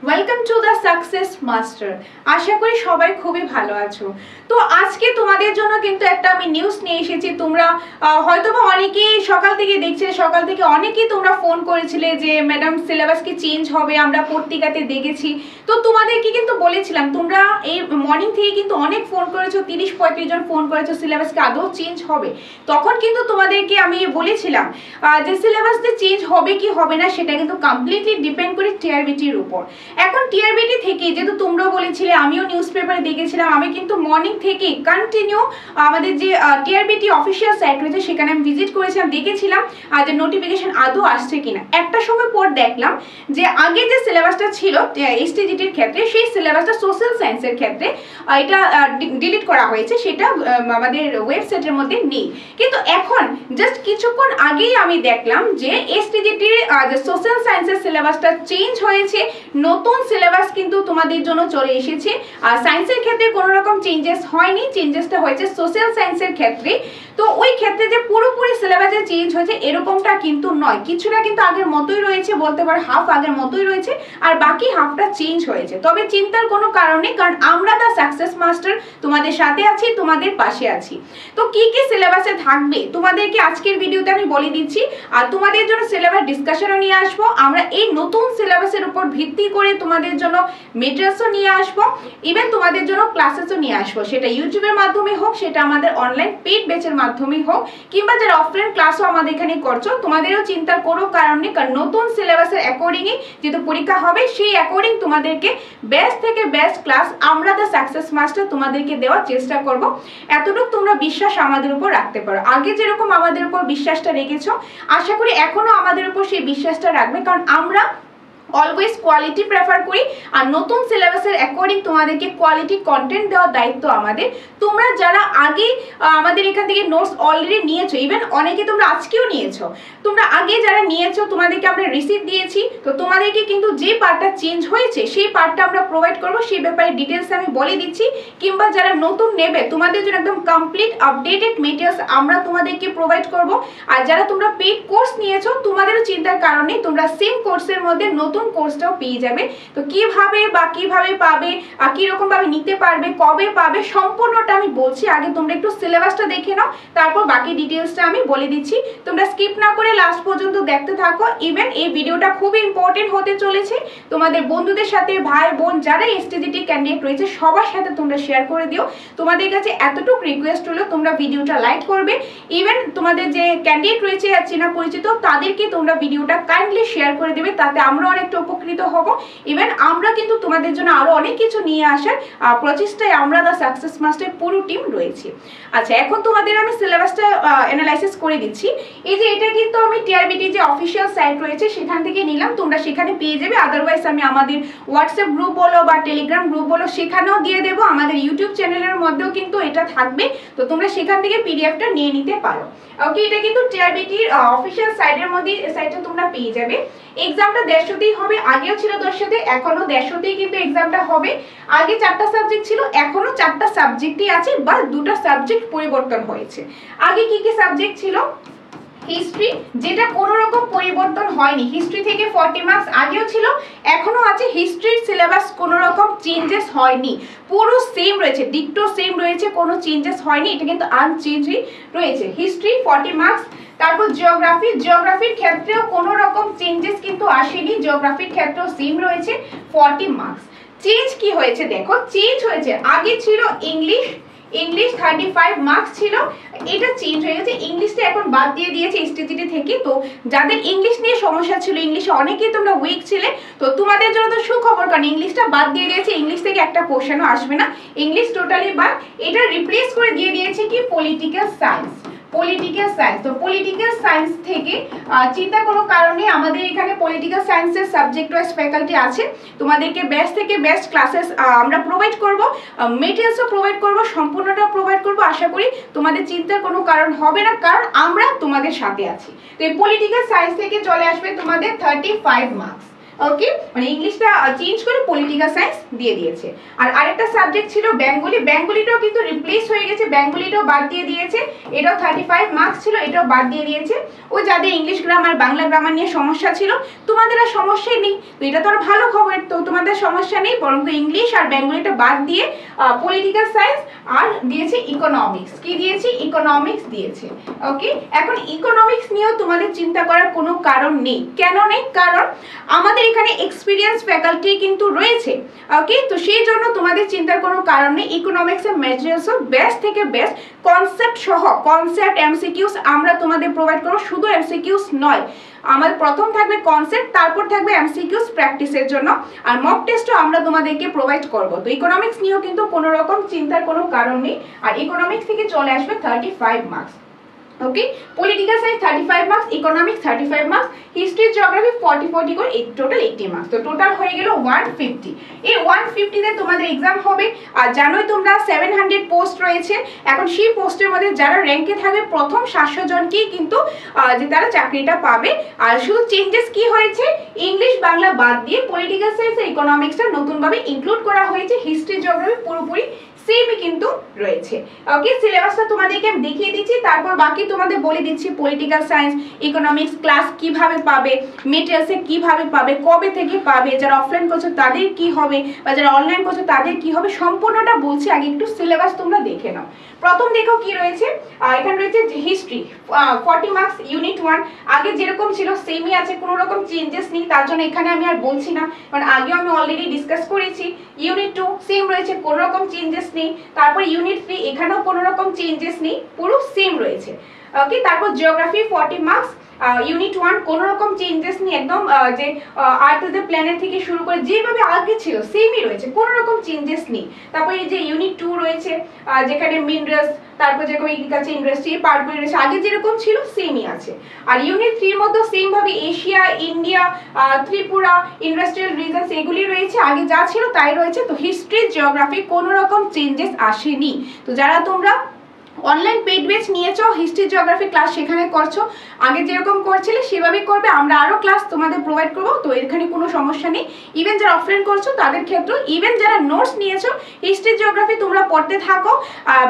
Welcome to the success master. আশা করি সবাই খুবই ভালো আছো। তো আজকে তোমাদের জন্য কিন্তু একটা আমি নিউজ নিয়ে এসেছি। তোমরা হয়তোবা অনেকেই সকাল থেকে দেখছে, সকাল থেকে অনেকেই তোমরা ফোন করেছিলে যে ম্যাডাম সিলেবাস কি চেঞ্জ হবে, আমরা পত্রিকাতে দেখেছি। তো তোমাদেরকে কিন্তু বলেছিলাম, তোমরা এই মর্নিং থেকে কিন্তু অনেক ফোন করেছো, 30-35 জন ফোন করেছো সিলেবাস কি আদৌ চেঞ্জ হবে। তখন কিন্তু তোমাদেরকে আমি বলেছিলাম যে সিলেবাস যে চেঞ্জ হবে কি হবে না সেটা কিন্তু কমপ্লিটলি ডিপেন্ড করে টিআরবিটির উপর। এখন টিআরবিটি থেকে যেহেতু তোমরাও বলেছিলে, আমিও নিউজ পেপারে দেখেছিলাম, আমি কিন্তু মর্নিং থেকে কন্টিনিউ আমাদের যে টিআরবিটি অফিসিয়াল সাইট রয়েছে সেখানে আমি ভিজিট করেছিলাম, দেখেছিলাম যে নোটিফিকেশন আদৌ আসছে কিনা। একটা সময় পর দেখলাম যে আগে যে সিলেবাসটা ছিল এসটিজিটির ক্ষেত্রে, সেই সিলেবাসটা সোশ্যাল সায়েন্সের ক্ষেত্রে এটা ডিলিট করা হয়েছে, সেটা আমাদের ওয়েবসাইটের মধ্যে নেই। কিন্তু এখন জাস্ট কিছুক্ষণ আগেই আমি দেখলাম যে এসটিজিটির যে সোশ্যাল সায়েন্সের সিলেবাসটা চেঞ্জ হয়েছে, নতুন সিলেবাস কিন্তু তোমাদের জন্য চলে এসেছে। আর সায়েন্সের ক্ষেত্রে কোনো রকম চেঞ্জেস হয়নি, চেঞ্জেসটা হয়েছে সোশ্যাল সায়েন্সের ক্ষেত্রে। তো ওই ক্ষেত্রে যে পুরোপুরি সিলেবাসে চেঞ্জ হয়েছে এরকমটা কিন্তু নয়, কিছুটা কিন্তু আগের মতোই রয়েছে, বলতে পারো হাফ আগের মতোই রয়েছে, আর বাকি হাফটা চেঞ্জ হয়েছে। তবে চিন্তার কোনো কারণ নেই, কারণ আমরা দ্য সাকসেস মাস্টার তোমাদের সাথে আছি, তোমাদের পাশে আছি। তো কি কি সিলেবাসে থাকবে তোমাদেরকে আজকের ভিডিওতে আমি বলে দিচ্ছি, আর তোমাদের জন্য সিলেবাস ডিসকাশনও নিয়ে আসবো। আমরা এই নতুন সিলেবাসের উপর ভিত্তি করে তোমাদের জন্য মেটেরিয়ালসও নিয়ে আসবো, ইভেন তোমাদের জন্য ক্লাসেসও নিয়ে আসবো, সেটা ইউটিউবের মাধ্যমে হোক, সেটা আমাদের অনলাইন পেইড ব্যাচের মাধ্যমে হোক, কিংবা যারা অফলাইন ক্লাসও আমাদের এখানে করছো, তোমাদেরও চিন্তার কোনো কারণ নেই, কারণ নতুন সিলেবাসের অ্যাকর্ডিংই যেহেতু পরীক্ষা হবে, সেই অ্যাকর্ডিং তোমাদেরকে বেস্ট থেকে বেস্ট ক্লাস আমরা দ্য সাকসেস মাস্টার তোমাদেরকে দেওয়ার চেষ্টা করব। এতটুকু তোমরা বিশ্বাস আমাদের উপর রাখতে পারো। আগে যেরকম আমাদের উপর বিশ্বাসটা রেখেছো, আশা করি এখনো আমাদের উপর সেই বিশ্বাসটা রাখবে, কারণ আমরা অলওয়েজ কোয়ালিটি প্রেফার করি, আর নতুন সিলেবাসের অ্যাকর্ডিং তোমাদেরকে কোয়ালিটি কন্টেন্ট দেওয়ার দায়িত্ব আমাদের। তোমরা যারা আগে আমাদের এখান থেকে নোটস অলরেডি নিয়েছো, ইভেন অনেকে তোমরা আজকেও নিয়েছো, তোমরা আগে যারা নিয়েছো তোমাদেরকে আমরা রিসিপ্ট দিয়েছি, তো তোমাদেরকে কিন্তু যে পার্টটা চেঞ্জ হয়েছে সেই পার্টটা আমরা প্রোভাইড করবো, সেই ব্যাপারে ডিটেলস আমি বলে দিচ্ছি। কিংবা যারা নতুন নেবে তোমাদের জন্য একদম কমপ্লিট আপডেটেড মেটেরিয়ালস আমরা তোমাদেরকে প্রোভাইড করব। আর যারা তোমরা পেইড কোর্স নিয়েছো তোমাদেরও চিন্তার কারণে, তোমরা সেম কোর্সের মধ্যে নতুন কোর্সটাও পেয়ে যাবে। তো কিভাবে পাবে, কিরকম ভাবে নিতে পারবে, কবে পাবে, সম্পূর্ণটা আমি বলছি। আগে তোমরা একটু সিলেবাসটা দেখে নাও, তারপর বাকি ডিটেলসটা আমি বলে দিচ্ছি। তোমরা স্কিপ না করে লাস্ট পর্যন্ত দেখতে থাকো। ইভেন এই ভিডিওটা খুবই ইম্পর্টেন্ট হতে চলেছে, তোমাদের বন্ধুদের সাথে, ভাই বোন যারা এসটিজিটি ক্যান্ডিডেট রয়েছে সবার সাথে তোমরা শেয়ার করে দিও। তোমাদের কাছে এতটুকু রিকোয়েস্ট হলো, তোমরা ভিডিওটা লাইক করবে, ইভেন তোমাদের যে ক্যান্ডিডেট রয়েছে আর চেনা পরিচিত তাদেরকে তোমরা ভিডিওটা কাইন্ডলি শেয়ার করে দেবে, তাতে আমরা অনেকটা উপকৃত হব। ইভেন আমরা কিন্তু তোমাদের জন্য আরো অনেক কিছু নিয়ে আসার প্রচেষ্টায় আমরা দ্য সাকসেস মাস্টার পুরো টিম রয়েছে। আচ্ছা, এখন তোমাদের আমি সিলেবাসটা অ্যানালাইসিস করে দিচ্ছি। এই যে এটা কিন্তু আমি টিআরবিটি যে অফিসিয়াল সাইট রয়েছে সেখান থেকে নিলাম, তোমরা সেখানে পেয়ে যাবে। আদারওয়াইজ আমি আমাদের হোয়াটসঅ্যাপ গ্রুপ বলো বা টেলিগ্রাম গ্রুপ বলো সেখানেও দিয়ে দেবো, আমাদের ইউটিউব চ্যানেলের মধ্যেও কিন্তু এটা থাকবে, তো তোমরা সেখান থেকে পিডিএফটা নিয়ে নিতে পারো। ওকে, এটা কিন্তু টিআরবিটির অফিসিয়াল সাইটের মধ্যে, সাইটে তোমরা পেয়ে যাবে। এক্সামটা 150তেই হবে, আগেও ছিল 150তে, এখনো 150তেই কিন্তু এক্সামটা হবে। আগে 4টা সাবজেক্ট ছিল, এখনো 4টা সাবজেক্টই আছে, বা 2টা সাবজেক্ট পরিবর্তন হয়েছে। আগে কি কি সাবজেক্ট ছিল? হিস্ট্রি, যেটা কোনো রকম পরিবর্তন হয়নি, হিস্ট্রি থেকে 40 মার্কস আগেও ছিল, এখনো আছে। হিস্ট্রির সিলেবাস কোনো রকম চেঞ্জেস হয়নি, পুরো সেম রয়েছে, ডিক্টো সেম রয়েছে, কোনো চেঞ্জেস হয়নি, এটা কিন্তু আনচেঞ্জই রয়েছে। History 40 marks. তারপর জিওগ্রাফির ক্ষেত্রেও কোনো রকম চেঞ্জেস কিন্তু আসেনি, জিওগ্রাফির ক্ষেত্রেও সেম রয়েছে 40 মার্কস। চেঞ্জ কি হয়েছে দেখো, চেঞ্জ হয়েছে, আগে ছিল ইংলিশ 35 মার্কস ছিল, এটা চেঞ্জ হয়ে গেছে। ইংলিশটা এখন বাদ দিয়ে দিয়েছে এসটিজিটি থেকে। তো যাদের ইংলিশ নিয়ে সমস্যা ছিল, ইংলিশে অনেকেই তোমরা উইক ছিলে, তো তোমাদের জন্য তো সুখবর, কারণ ইংলিশটা বাদ দিয়ে দিয়েছে, ইংলিশ থেকে একটা কোশ্চেনও আসবে না, ইংলিশ টোটালি বাদ। এটা রিপ্লেস করে দিয়ে দিয়েছে কি পলিটিক্যাল সায়েন্স। তো পলিটিক্যাল সায়েন্স থেকে চিন্তা কোনো কারণে আমাদের এখানে পলিটিক্যাল সায়েন্সের সাবজেক্ট ওয়াইজ ফ্যাকাল্টি আছে, তোমাদেরকে বেস্ট থেকে বেস্ট ক্লাসেস আমরা প্রোভাইড করব, মেটেরিয়ালসও প্রোভাইড করব, সম্পূর্ণটা প্রোভাইড করব। আশা করি তোমাদের চিন্তার কোনো কারণ হবে না, কারণ আমরা তোমাদের সাথে আছি। তো এই পলিটিক্যাল সায়েন্স থেকে চলে আসবে তোমাদের 35 মার্কস। ওকে, মানে ইংলিশটা চেঞ্জ করে পলিটিক্যাল সায়েন্স দিয়ে দিয়েছে। আর আরেকটা সাবজেক্ট ছিল বেঙ্গলি, বেঙ্গলিটাও কিন্তু রিপ্লেস হয়ে গেছে, বেঙ্গলিটাও বাদ দিয়ে দিয়েছে, এটাও 35 মার্কস ছিল, এটাও বাদ দিয়ে দিয়েছে। ওই যাদের ইংলিশ গ্রামার, বাংলা গ্রামার নিয়ে সমস্যা ছিল, তোমাদের আর সমস্যাই নেই, তো এটা তো আর ভালো খবর। তো তোমাদের সমস্যা নেই, বরং ইংলিশ আর বেঙ্গলিটা বাদ দিয়ে পলিটিক্যাল সায়েন্স আর দিয়েছে ইকোনমিক্স। কি দিয়েছি? ইকোনমিক্স দিয়েছে। ওকে, এখন ইকোনমিক্স নিয়েও তোমাদের চিন্তা করার কোনো কারণ নেই। কেন নেই? কারণ আমাদের এখানে এক্সপিরিয়েন্স ফ্যাকাল্টি কিন্তু রয়েছে। ওকে, তো সেই জন্য তোমাদের চিন্তার কোনো কারণ নেই। ইকোনমিক্সের ম্যাটেরিয়ালসও বেস্ট থেকে বেস্ট, কনসেপ্ট সহ, কনসেপ্ট এমসিকিউস আমরা তোমাদের প্রোভাইড করব। শুধু এমসিকিউস নয়, আমাদের প্রথম থাকবে কনসেপ্ট, তারপর থাকবে এমসিকিউস প্র্যাকটিসের জন্য, আর মক টেস্টও আমরা তোমাদেরকে প্রোভাইড করব। তো ইকোনমিক্স নিয়েও কিন্তু কোনো রকম চিন্তার কোনো কারণ নেই। আর ইকোনমিক্স থেকে চলে আসবে 35 marks. Okay, political science 35 marks, economics 35 marks, history geography 40 করে টোটাল 80 মার্কস। তো টোটাল হয়ে গেল 150। এই 150 তে তোমাদের এক্সাম হবে। আর জানোই তোমরা 700 পোস্ট রয়েছে। এখন সেই পোস্টের মধ্যে যারা র্যাঙ্কে থাকবে প্রথম 700 জনকেই কিন্তু যে তারা চাকরিটা পাবে। আর শুধু চেঞ্জেস কি হয়েছে, ইংলিশ বাংলা বাদ দিয়ে পলিটিক্যাল সায়েন্স আর ইকোনমিক্সটা নতুনভাবে ইনক্লুড করা হয়েছে। হিস্ট্রি জিওগ্রাফি পুরোপুরি সেমই কিন্তু রয়েছে। ওকে, সিলেবাসটা তোমাদেরকে আমি দেখিয়ে দিচ্ছি, তারপর বাকি তোমাদের বলে দিচ্ছি পলিটিক্যাল সায়েন্স ইকোনমিক্স ক্লাস কিভাবে পাবে, মেটেরিয়ালসে কিভাবে পাবে, কবে থেকে পাবে, যারা অফলাইন করছো তাদের কি হবে, বা যারা অনলাইন করছো তাদের কি হবে, সম্পূর্ণটা বলছি। আগে একটু সিলেবাস তোমরা দেখে নাও। প্রথম দেখো কি রয়েছে, এখানে রয়েছে হিস্ট্রি 40 মার্কস, ইউনিট 1 আগে যেরকম ছিল সেমই আছে, কোনো রকম চেঞ্জেস নেই, তার জন্য এখানে আমি আর বলছি না, কারণ আগেও আমি অলরেডি ডিসকাস করেছি। ইউনিট 2 সেম রয়েছে, কোনো রকম চেঞ্জেস নেই। তারপর ইউনিট 3 এখানেও কোনো রকম চেঞ্জেস নেই, পুরো সেম রয়েছে। ওকে, তারপর জিওগ্রাফি 40 মার্কস, ইউনিট 1 কোনো রকম চেঞ্জেস নেই, একদম যে আর্থ দ্য প্ল্যানেট থেকে শুরু করে যেভাবে আগে ছিল সেমই রয়েছে, কোনো রকম চেঞ্জেস নেই। তারপর এই যে ইউনিট 2 রয়েছে, যেখানে মিনারেলস, তারপর যেরকম এগ্রিকালচার ইন্ডাস্ট্রি পার্টগুলো রয়েছে আগে যেরকম ছিল সেমই আছে। আর ইউনিট 3 এর মধ্যে সেম ভাবে Asia, India, Tripura, industrial reasons এগুলি রয়েছে, আগে যা ছিল তাই রয়েছে। তো হিস্ট্রি জিওগ্রাফি কোনো রকম চেঞ্জেস আসেনি। তো যারা তোমরা অনলাইন পেড ব্যাচ নিয়েছো, হিস্ট্রি জিওগ্রাফি ক্লাস সেখানে করছো, আগে যেরকম করছিলে সেভাবেই করবে, আমরা আরো ক্লাস তোমাদের প্রোভাইড করবো। তো এখানে কোনো সমস্যা নেই। ইভেন যারা অফলাইন করছো তাদের ক্ষেত্রেও, ইভেন যারা নোটস নিয়েছো হিস্ট্রি জিওগ্রাফি তোমরা পড়তে থাকো,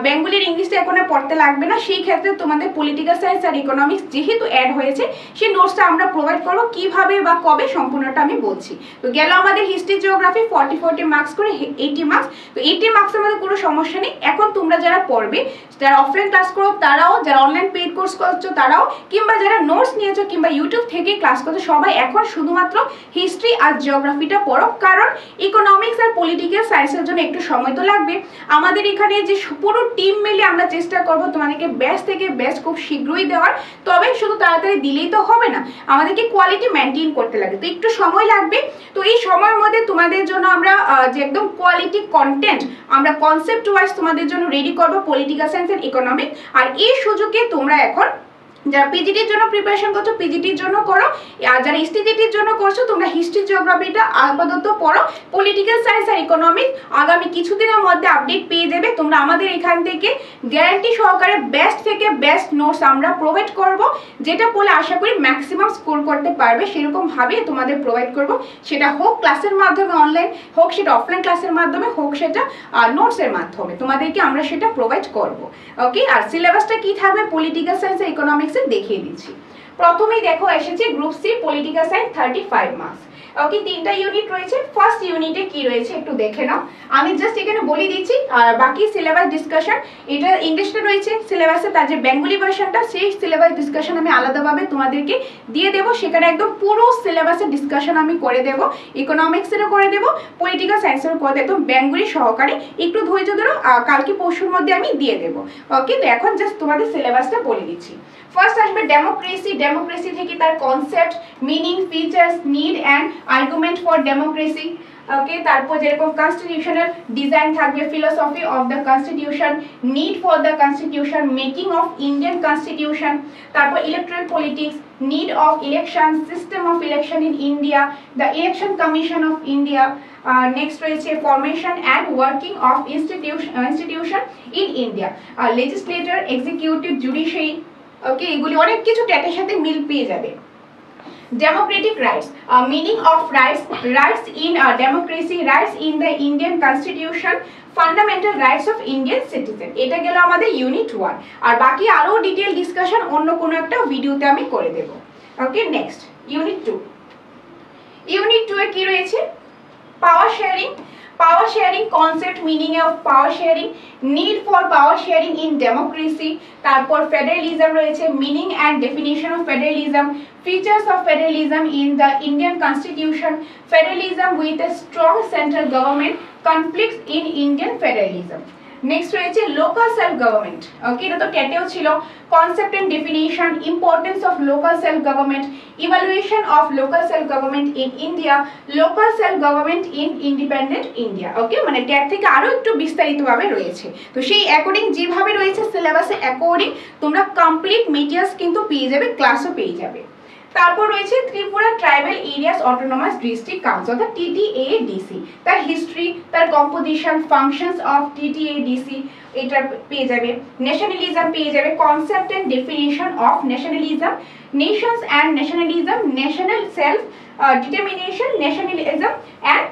বেঙ্গলির ইংলিশটা এখন পড়তে লাগবে না, সেই ক্ষেত্রে তোমাদের পলিটিক্যাল সায়েন্স আর ইকোনমিক্স যেহেতু অ্যাড হয়েছে সেই নোটসটা আমরা প্রোভাইড করবো, কিভাবে বা কবে সম্পূর্ণটা আমি বলছি। তো গেল আমাদের হিস্ট্রি জিওগ্রাফি 40 মার্কস করে 80 মার্কস। তো 80 মার্কসের মধ্যে কোনো সমস্যা নেই। এখন তোমরা যারা পড়বে, যারা অফলাইন ক্লাস করো তারাও, যারা অনলাইন পেইড কোর্স করছো তারাও, কিংবা যারা নোটস নিয়েছো কিংবা ইউটিউব থেকে ক্লাস করছো, সবাই এখন শুধুমাত্র হিস্ট্রি আর জিওগ্রাফিটা পড়ো। কারণ ইকোনমিক্স আর পলিটিক্যাল সায়েন্সের জন্য একটু সময় তো লাগবে। আমাদের এখানে যে পুরো টিম মিলে আমরা চেষ্টা করবো তোমাদেরকে বেস্ট থেকে বেস্ট খুব শীঘ্রই দেওয়ার। তবে শুধু তাড়াতাড়ি দিলেই তো হবে না, আমাদেরকে কোয়ালিটি মেনটেন করতে লাগে, তো একটু সময় লাগবে। তো এই সময়ের মধ্যে তোমাদের জন্য আমরা যে একদম কোয়ালিটি কন্টেন্ট আমরা কনসেপ্ট ওয়াইজ তোমাদের জন্য রেডি করবো পলিটিক্যাল সায়েন্স এন্ড ইকোনমিক্স। আর এই সুযোগে তোমরা এখন যারা পিজিটির জন্য প্রিপারেশন করছো পিজিটির জন্য করো, আর যারা এসটিজিটির জন্য করছো তোমরা হিস্ট্রি জিওগ্রাফিটা আপাতত পড়ো। পলিটিক্যাল সায়েন্স আর ইকোনমিক্স আগামী কিছুদিনের মধ্যে আপডেট পেয়ে যাবে। তোমরা আমাদের এখান থেকে গ্যারান্টি সহকারে বেস্ট থেকে বেস্ট নোটস আমরা প্রোভাইড করব, যেটা পড়লে আশা করি ম্যাক্সিমাম স্কোর করতে পারবে সেরকম ভাবে তোমাদের প্রোভাইড করব। সেটা হোক ক্লাসের মাধ্যমে অনলাইন, হোক সেটা অফলাইন ক্লাসের মাধ্যমে, হোক সেটা নোটসের মাধ্যমে, তোমাদেরকে আমরা সেটা প্রোভাইড করব। ওকে, আর সিলেবাসটা কি থাকবে পলিটিক্যাল সায়েন্স আর ইকোনমিক্স দেখিয়ে দিচ্ছি। প্রথমেই দেখো এসেছে group C political science 35 marks. Okay, 3টা ইউনিট রয়েছে। ফার্স্ট ইউনিটে কি রয়েছে একটু দেখে নাও, আমি জাস্ট এখানে বলে দিচ্ছি। আর বাকি সিলেবাস ডিসকাশন, এটা ইংলিশটা রয়েছে সিলেবাসে, তার যে বেঙ্গলি ভার্সনটা সেই সিলেবাস ডিসকাশন আমি আলাদাভাবে তোমাদেরকে দিয়ে দেবো। সেখানে একদম পুরো সিলেবাসের ডিসকাশন আমি করে দেবো, ইকোনমিক্সেরও করে দেবো, পলিটিক্যাল সায়েন্সেরও করে দেবো, একদম বেঙ্গলি সহকারে। একটু ধৈর্য ধরো, কালকে পরশুর মধ্যে আমি দিয়ে দেবো। ওকে, তো এখন জাস্ট তোমাদের সিলেবাসটা বলে দিচ্ছি। ফার্স্ট আসবে ডেমোক্রেসি। ডেমোক্রেসি থেকে তার concept, meaning, features, need and argument for democracy. Okay, তারপর যেরকম কনস্টিটিউশনাল ডিজাইন থাকবে, philosophy of the constitution, need for the constitution, making of Indian constitution, তারপর electoral politics, need of election, system of election in India, the election commission of India, next রয়েছে formation and working of institution in India, legislature, executive, judiciary। ওকে, এগুলি অনেক কিছু ট্যাটের সাথে মিল পেয়ে যাবে। Democratic rights, meaning of rights, rights in democracy, rights in the Indian constitution, fundamental rights of Indian citizen। এটা গেল আমাদের ইউনিট 1। আর বাকি আরো ডিটেইল ডিসকাশন অন্য কোনো একটা ভিডিওতে আমি করে দেব। Okay, next unit 2। ইউনিট 2 এ কি রয়েছে, power concept meaning of power sharing, need for power sharing in democracy, তারপর ফেডারেলিজম রয়েছে, meaning and definition of federalism, features of federalism in the Indian constitution, federalism with a strong central government, conflicts in Indian federalism. Next রয়েছে local self government. Okay, এটা তো ক্যাটেও ছিল। Concept and definition, importance of local self government, evaluation of local self government in India, local self government in independent India. Okay, মানে tag থেকে আরো একটু বিস্তারিতভাবে রয়েছে। তো সেই অ্যাকর্ডিং যেভাবে রয়েছে সিলেবাসে অ্যাকর্ডিং তোমরা কমপ্লিট মেটেরিয়ালস কিন্তু পেয়ে যাবে, ক্লাসও পেয়ে যাবে। তারপর রয়েছে Tripura tribal areas autonomous district council অর্থাৎ টিটিএডিসি, তার হিস্ট্রি, তার কম্পোজিশন, ফাংশনস অফ টিটিএডিসি এটা পেয়ে যাবে। ন্যাশনালিজম পেয়ে যাবে, concept and definition of nationalism, nations and nationalism, national self determination, nationalism and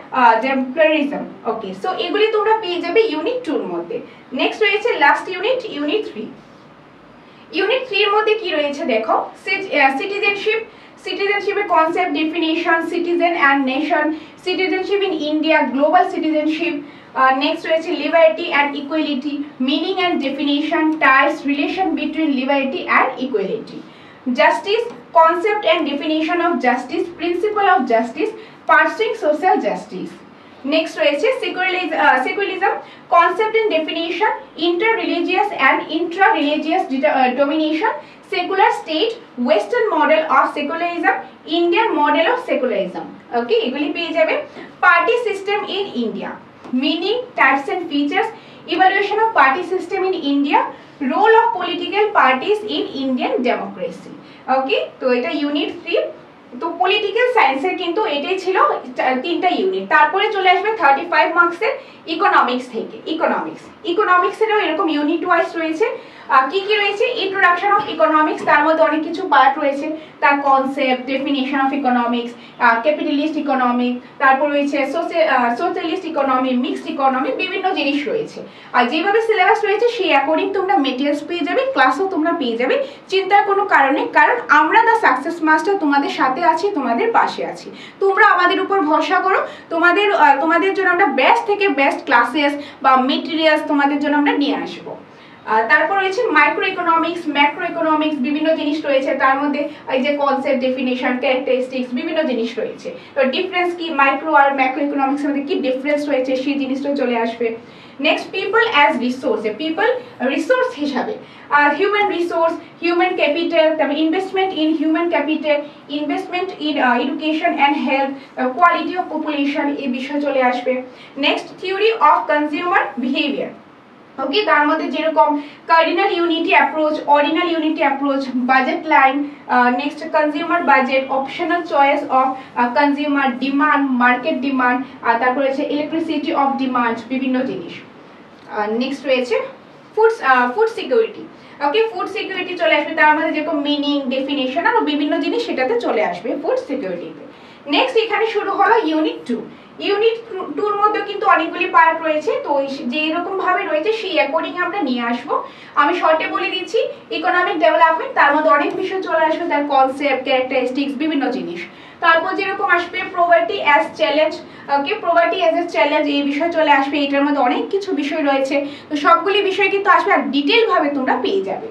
temporarism. Okay, so এগুলি তোমরা পেয়ে যাবে ইউনিট 2 এর মধ্যে। নেক্সট রয়েছে লাস্ট ইউনিট, ইউনিট 3। ইউনিট 3 এর মধ্যে কি রয়েছে দেখো, সিটিজেনশিপ, সিটিজেনশিপের concept, definition, citizen and nation, citizenship in India, global citizenship. Next রয়েছে liberty and equality, meaning and definition, types, relation between liberty and equality, justice, concept and definition of justice, principle of justice, pursuing social justice. Next রয়েছে secularism, concept and definition, interreligious and intrareligious domination, secular state, western model of secularism, Indian model of secularism. Okay, এগুলি পেয়ে যাবে। Party system in India, meaning, types and features, evaluation of party system in India, role of political parties in Indian democracy. Okay, তো এটা unit 3। তো political সায়েন্সের কিন্তু এটাই ছিল 3টা ইউনিট। তারপরে চলে আসবে 35 মার্কসের ইকোনমিক্স থেকে। ইকোনমিক্সেরও এরকম ইউনিট ওয়াইজ রয়েছে। কি কি রয়েছে, ইন্ট্রোডাকশন অফ ইকোনমিক্স, তার মধ্যে অনেক কিছু পার্ট রয়েছে, তার concept, definition of economics, capitalist economy, তারপর রয়েছে সোশ্যালিস্ট ইকোনমি, মিক্সড ইকোনমি, বিভিন্ন জিনিস রয়েছে। আর যেভাবে সিলেবাস রয়েছে সেই অ্যাকর্ডিং তোমরা মেটেরিয়ালস পেয়ে যাবে, ক্লাসও তোমরা পেয়ে যাবে, চিন্তার কোনো কারণে, কারণ আমরা দ্য সাকসেস মাস্টার তোমাদের সাথে আছি, তোমাদের পাশে আছি। তোমরা আমাদের উপর ভরসা করো, তোমাদের জন্য আমরা বেস্ট থেকে বেস্ট ক্লাসেস বা মেটেরিয়ালস তোমাদের জন্য আমরা নিয়ে আসবো। তারপর রয়েছে মাইক্রো ইকোনমিক্স, ম্যাক্রো ইকোনমিক্স, বিভিন্ন জিনিস রয়েছে, তার মধ্যে এই যে কনসেপ্ট, ডেফিনেশন, ক্যারেক্টারিস্টিক্স, বিভিন্ন জিনিস রয়েছে। তো ডিফারেন্স কি, মাইক্রো আর ম্যাক্রো ইকোনমিক্সের মধ্যে কি ডিফারেন্স রয়েছে সেই জিনিসটা চলে আসবে। Next people as resource, people resource হিসাবে, হিউম্যান রিসোর্স, হিউম্যান ক্যাপিটাল, তারপর investment in human capital, investment in education and health, quality of population, এই বিষয় চলে আসবে। Next theory of consumer behaviour. Okay, তার মধ্যে যেরকম cardinal unity approach, ordinal unity approach, budget line, next consumer budget, optional choice of consumer, demand, market demand, আর তারপর রয়েছে ইলেকট্রিসিটি অফ ডিমান্ড, বিভিন্ন জিনিস। নেক্সট রয়েছে ফুড সিকিউরিটি। ওকে, ফুড সিকিউরিটি চলে আসবে, তার মধ্যে যেরকম মিনিং, ডেফিনেশন আর বিভিন্ন জিনিস সেটাতে চলে আসবে ফুড সিকিউরিটিতে। নেক্সট এখানে শুরু হলো ইউনিট 2। ইউনিট 2 এর মধ্যে কিন্তু অনেকগুলি পার্ট রয়েছে, তো যে এরকম ভাবে রয়েছে সেই অ্যাকর্ডিং আমরা নিয়ে আসবো। আমি শর্টে বলে দিচ্ছি, ইকোনমিক ডেভেলপমেন্ট, তার মধ্যে অনেক বিষয় চলে আসবে, তার কনসেপ্ট, ক্যারেক্টারিস্টিক্স, বিভিন্ন জিনিস। তারপর যেরকম আসবে poverty as challenge. Okay, poverty as a challenge, এই বিষয় চলে আসবে, এটার মধ্যে অনেক কিছু বিষয় রয়েছে, তো সবগুলি বিষয় কিন্তু আসবে আর ডিটেল ভাবে তোমরা পেয়ে যাবে।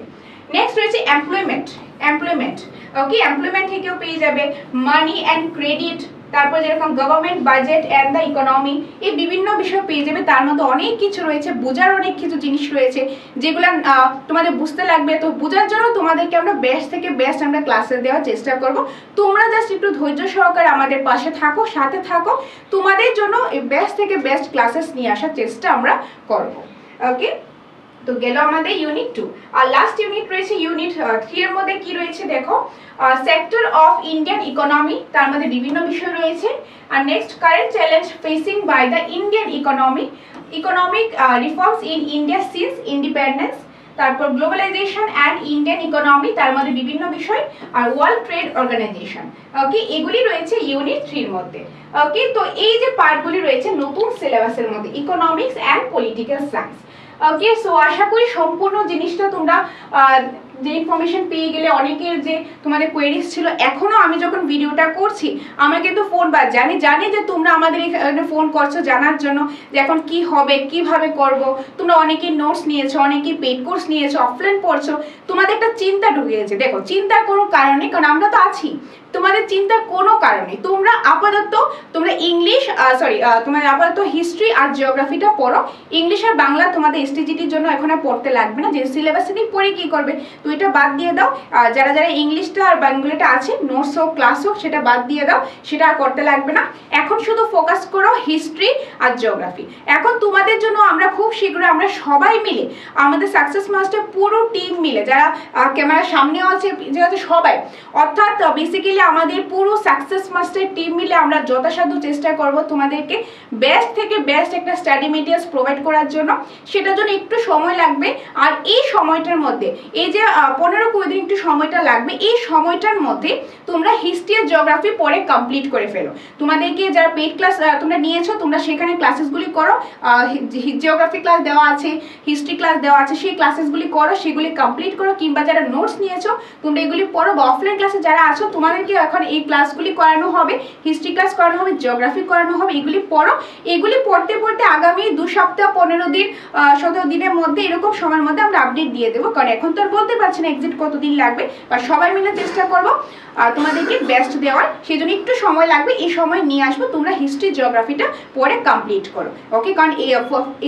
নেক্সট রয়েছে এমপ্লয়মেন্ট। ওকে, এমপ্লয়মেন্ট থেকেও পেয়ে যাবে মানি অ্যান্ড ক্রেডিট, তারপর যেরকম government budget and the economy, এই বিভিন্ন বিষয় পেয়ে যাবে। তার মধ্যে অনেক কিছু রয়েছে, বোঝার অনেক কিছু জিনিস রয়েছে যেগুলো তোমাদের বুঝতে লাগবে। তো বোঝার জন্য তোমাদেরকে আমরা বেস্ট থেকে বেস্ট আমরা ক্লাসে দেওয়ার চেষ্টা করব। তোমরা জাস্ট একটু ধৈর্য সহকারে আমাদের পাশে থাকো, সাথে থাকো, তোমাদের জন্য এই বেস্ট থেকে বেস্ট ক্লাসেস নিয়ে আসার চেষ্টা আমরা করব। ওকে, তো গেল আমাদের ইউনিট 2। আর লাস্ট ইউনিট রয়েছে ইউনিট 3 এর মধ্যে কি রয়েছে দেখো, সেক্টর অফ ইন্ডিয়ান ইকোনমি, তার মধ্যে বিভিন্ন বিষয় রয়েছে। আর next current challenge facing by the Indian economy, economic reforms in India since independence, তারপর গ্লোবালাইজেশন অ্যান্ড ইন্ডিয়ান ইকোনমি, তার মধ্যে বিভিন্ন বিষয়, আর ওয়ার্ল্ড ট্রেড অর্গানাইজেশন। ওকে, এগুলি রয়েছে ইউনিট 3 এর মধ্যে। ওকে, তো এই যে পার্টগুলি রয়েছে নতুন সিলেবাসের মধ্যে, economics and political science. Okay, so আশা করি সম্পূর্ণ জিনিসটা তোমরা যে ইনফরমেশন পেয়ে গেলে, অনেকের যে তোমাদের কোয়েরিজ ছিল, এখনো আমি যখন ভিডিওটা করছি আমার কিন্তু ফোন বাজছে। আমি জানি যে তোমরা আমাদের এখানে ফোন করছো জানার জন্য যে এখন কি হবে, কিভাবে করব। তোমরা অনেকেই নোটস নিয়েছো, অনেকেই পেড কোর্স নিয়েছো, অফলাইন পড়ছো, তোমাদের একটা চিন্তা ঢুকে গেছে। দেখো, চিন্তার কোনো কারণ নেই, কারণ আমরা তো আছি। তোমাদের চিন্তার কোনো কারণে তোমরা আপাতত ইংলিশ তোমাদের আপাতত হিস্ট্রি আর জিওগ্রাফিটা পড়ো। ইংলিশ আর বাংলা তোমাদের এসটিজিটির জন্য এখন আর পড়তে লাগবে না, যে সিলেবাসে নিয়ে পড়ে কি করবে, তো এটা বাদ দিয়ে দাও। যারা যারা ইংলিশটা আর বাংলাটা আছে, নোটস হোক ক্লাস হোক, সেটা বাদ দিয়ে দাও, সেটা আর করতে লাগবে না। এখন শুধু ফোকাস করো হিস্ট্রি আর জিওগ্রাফি। এখন তোমাদের জন্য আমরা খুব শীঘ্রই আমরা সবাই মিলে, আমাদের সাকসেস মাস্টার পুরো টিম মিলে, যারা ক্যামেরার সামনেও আছে, যেহেতু সবাই, অর্থাৎ বেসিক্যালি আমাদের পুরো সাকসেস মাস্টার টিম মিলে আমরা যথাসাধ্য চেষ্টা করব তোমাদেরকে বেস্ট থেকে বেস্ট একটা স্টাডি মেটেরিয়ালস প্রোভাইড করার জন্য। সেটার জন্য একটু সময় লাগবে, আর এই সময়টার মধ্যে, এই যে 15-20 দিন একটু সময়টা লাগবে, এই সময়টার মধ্যে তোমরা হিস্ট্রি আর জিওগ্রাফি পড়ে কমপ্লিট করে ফেলো। তোমাদেরকে যারা পেড ক্লাস তোমরা নিয়েছো, তোমরা সেখানে ক্লাসেসগুলি করো, জিওগ্রাফি ক্লাস দেওয়া আছে, হিস্ট্রি ক্লাস দেওয়া আছে, সেই ক্লাসেসগুলি করো, সেগুলি কমপ্লিট করো। কিংবা যারা নোটস নিয়েছো তোমরা এগুলি পড়ো, বা অফলাইন ক্লাসে যারা আছো তোমাদেরকে এখন এই ক্লাসগুলি করানো হবে, হিস্ট্রি ক্লাস করানো হবে, জিওগ্রাফি করানো হবে, এগুলি পড়ো। এগুলি পড়তে পড়তে আগামী 2 সপ্তাহ 15 দিন 17 দিনের মধ্যে, এরকম সময়ের মধ্যে আমরা আপডেট দিয়ে দেবো। কারণ এখন তো আর বলতে পারছি না এক্সিট কতদিন লাগবে, বা সবাই মিলে চেষ্টা করবো তোমাদেরকে বেস্ট দেওয়ার, সেই জন্য একটু সময় লাগবে। এই সময় নিয়ে আসবো, তোমরা হিস্ট্রি জিওগ্রাফিটা পড়ে কমপ্লিট করো, ওকে? কারণ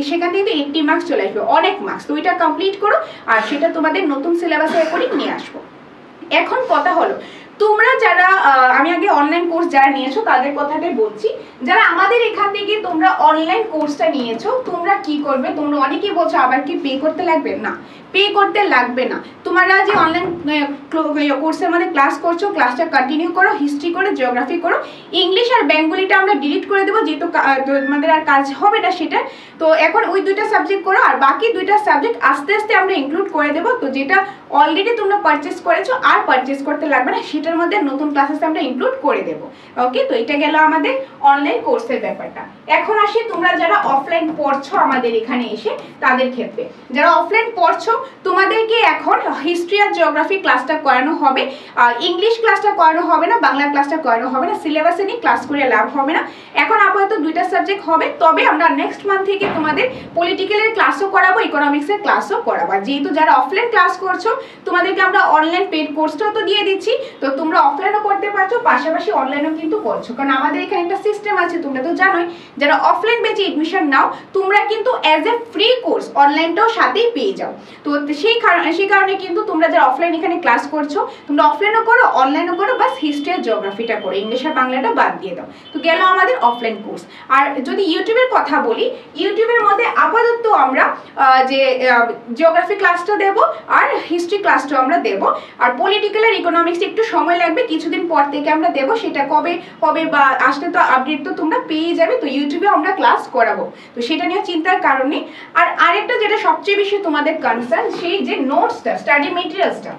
সেখান থেকে 80 মার্কস চলে আসবে, অনেক মার্কস, তো ওইটা কমপ্লিট করো, আর সেটা তোমাদের নতুন সিলেবাসে করে নিয়ে আসবো। এখন কথা হলো, তোমরা যারা আমি আগে অনলাইন কোর্স যারা নিয়েছো তাদের কথাটাই বলছি। যারা আমাদের এখান থেকে তোমরা অনলাইন কোর্সটা নিয়েছো, তোমরা কি করবে, তোমরা অনেকেই বলছো আবার কি পে করতে লাগবে? না, পে করতে লাগবে না। তোমরা যে অনলাইন কোর্সের মধ্যে ক্লাস করছো, ক্লাসটা কন্টিনিউ করো, হিস্ট্রি করো, জিওগ্রাফি করো। ইংলিশ আর বেঙ্গলিটা আমরা ডিলিট করে দেবো, যেহেতু তোমাদের আর কাজ হবে না সেটা। তো এখন ওই 2টা সাবজেক্ট করো, আর বাকি 2টা সাবজেক্ট আস্তে আস্তে আমরা ইনক্লুড করে দেবো। তো যেটা অলরেডি তোমরা পারচেস করেছো আর পারচেস করতে লাগবে না, সেটার মধ্যে নতুন ক্লাসেস আমরা ইনক্লুড করে দেবো, ওকে? তো এটা গেল আমাদের অনলাইন কোর্সের ব্যাপারটা। এখন আসি তোমরা যারা অফলাইন পড়ছো আমাদের এখানে এসে, তাদের ক্ষেত্রে যারা অফলাইন পড়ছো তোমাদেরকে এখন হিস্ট্রি আর জিওগ্রাফি ক্লাসটা করানো হবে, ইংলিশ ক্লাসটা করানো হবে না, বাংলা ক্লাসটা করানো হবে না, সিলেবাসে নিয়ে ক্লাস করে লাভ হবে না। এখন আপাতত 2টা সাবজেক্ট হবে, তবে আমরা নেক্সট মান্থ থেকে তোমাদের পলিটিক্যালের ক্লাসও করাবো, ইকোনমিক্সের ক্লাসও করাবো। যেহেতু যারা অফলাইন ক্লাস করছো তোমাদেরকে আমরা অনলাইন পেড কোর্সটাও তো দিয়ে দিচ্ছি, তো তোমরা অফলাইনও করতে পারছো, পাশাপাশি অনলাইনও কিন্তু করছো। কারণ আমাদের এখানে একটা সিস্টেম আছে, তোমরা তো জানোই, যারা অফলাইন বেচে এডমিশন নাও তোমরা কিন্তু অ্যাজ এ ফ্রি কোর্স অনলাইনটাও সাথেই পেয়ে যাও। তো সেই কারণে কিন্তু তোমরা যারা অফলাইন এখানে ক্লাস করছো তোমরা অফলাইনও করো, অনলাইনও করো, বাস হিস্ট্রি আর জিওগ্রাফিটা করো, ইংলিশ আর বাংলাটা বাদ দিয়ে দাও। তো গেল আমাদের অফলাইন কোর্স। আর যদি ইউটিউবের কথা বলি, ইউটিউবের মধ্যে আপাতত আমরা যে জিওগ্রাফি ক্লাসটা দেবো আর হিস্ট্রি ক্লাসটাও আমরা দেবো। আর পলিটিক্যাল আর ইকোনমিক্স একটু সময় লাগবে, কিছুদিন পর থেকে আমরা দেবো, সেটা কবে হবে বা আসলে তো আপডেট তো তোমরা পেয়ে যাবে। তো ইউটিউবে আমরা ক্লাস করাবো, তো সেটা নিয়ে চিন্তার কারণ নেই। আর আরেকটা যেটা সবচেয়ে বেশি তোমাদের কনসার্ন, সেই যে নোটসটা, স্টাডি মেটেরিয়ালসটা,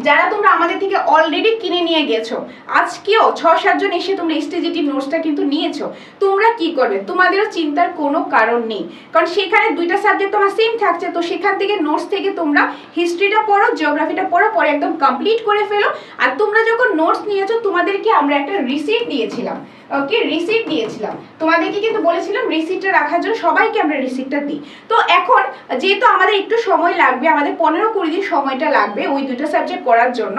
যারা তোমরা আমাদের থেকে অলরেডি কিনে নিয়ে গেছো, আজকেও 6-7 জন এসে তোমরা এসটিজিটি নোটসটা কিন্তু নিয়েছো, তোমরা কি করবে? তোমাদেরও চিন্তার কোনো কারণ নেই, কারণ সেখানে 2টা সাবজেক্ট তোমার সেম থাকছে। তো সেখান থেকে নোটস থেকে তোমরা হিস্ট্রিটা পড়ো, জিওগ্রাফিটা পড়ো, পরে একদম কমপ্লিট করে ফেলো। আর তোমরা যখন নোটস নিয়েছো তোমাদেরকে আমরা একটা রিসিট দিয়েছিলাম, ওকে? রিসিট দিয়েছিলাম তোমাদেরকে, কিন্তু বলেছিলাম রিসিটটা রাখার জন্য, সবাইকে আমরা রিসিটটা দিই। তো এখন যেহেতু আমাদের একটু সময় লাগবে, আমাদের 15-20 দিন সময়টা লাগবে ওই 2টা সাবজেক্ট করার জন্য,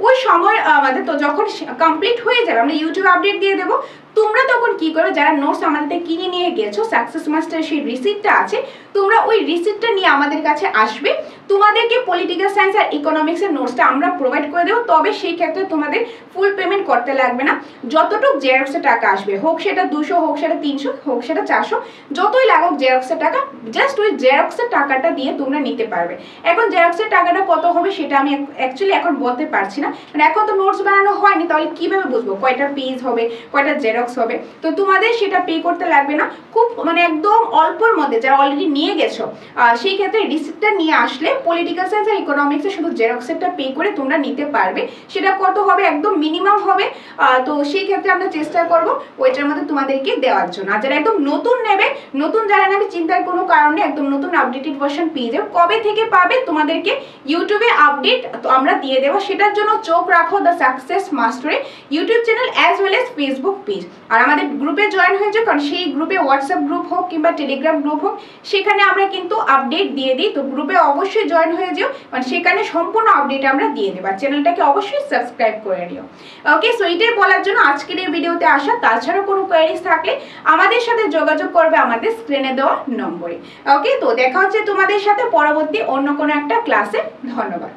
ওই সময় আমাদের তো যখন কমপ্লিট হয়ে যাবে আমরা ইউটিউবে আপডেট দিয়ে দেবো। তোমরা তখন কি করো, যারা নোটস আমাদের কিনে নিয়ে গেছো, সাকসেস মাস্টার সেই রিসিটটা আছে, তোমরা ওই রিসিটটা নিয়ে আমাদের কাছে আসবে। তোমাদেরকে পলিটিক্যাল সায়েন্স আর ইকোনমিক্সের নোটসটা আমরা প্রোভাইড করে দেবো, তবে সেই ক্ষেত্রে তোমাদের ফুল পেমেন্ট করতে লাগবে না। যতটুকু জেরক্সের টাকা আসবে, হোক সেটা 200, হোক সেটা 300, হোক সেটা 400, যতই লাগুক জেরক্সের টাকা, জাস্ট ওই জেরক্সের টাকাটা দিয়ে তোমরা নিতে পারবে। এখন জেরক্সের টাকাটা কত হবে সেটা আমি অ্যাকচুয়ালি এখন বলতে পারছি না, মানে এখন তো নোটস বানানো হয়নি, তাহলে কিভাবে বুঝবো কয়টা পেজ হবে, কয়টা জেরক্স জেরক্স হবে। তো তোমাদের সেটা পে করতে লাগবে না, খুব মানে একদম অল্পর মধ্যে যারা অলরেডি নিয়ে গেছো সেই ক্ষেত্রে রিসিপ্টটা নিয়ে আসলে পলিটিক্যাল সায়েন্স আর ইকোনমিক্সে শুধু জেরক্সেরটা পে করে তোমরা নিতে পারবে। সেটা কত হবে, একদম মিনিমাম হবে। তো সেই ক্ষেত্রে আমরা চেষ্টা করব ওইটার মধ্যে তোমাদেরকে দেওয়ার জন্য। আর যারা একদম নতুন নেবে, নতুন যারা নেবে চিন্তার কোনো কারণে একদম নতুন আপডেটেড ভার্সন পেয়ে যাবে। কবে থেকে পাবে তোমাদেরকে ইউটিউবে আপডেট আমরা দিয়ে দেবো, সেটার জন্য চোখ রাখো দ্য সাকসেস মাস্টারে YouTube channel as well as Facebook page. আর আমাদের গ্রুপে জয়েন হয়ে যাও, কারণ সেই গ্রুপে হোয়াটসঅ্যাপ গ্রুপ হোক কিংবা টেলিগ্রাম গ্রুপ হোক সেখানে আমরা কিন্তু আপডেট দিয়ে দিই। তো গ্রুপে অবশ্যই জয়েন হয়ে যাও, কারণ সেখানে সম্পূর্ণ আপডেট আমরা দিয়ে দেবো। চ্যানেলটাকে অবশ্যই সাবস্ক্রাইব করে নিও। ওকে, সো এটাই বলার জন্য আজকের এই ভিডিওতে আসা। তাছাড়াও কোনো কোয়েরিজ থাকলে আমাদের সাথে যোগাযোগ করবে আমাদের স্ক্রিনে দেওয়া নম্বরে। ওকে, তো দেখা হচ্ছে তোমাদের সাথে পরবর্তী অন্য কোনো একটা ক্লাসে। ধন্যবাদ।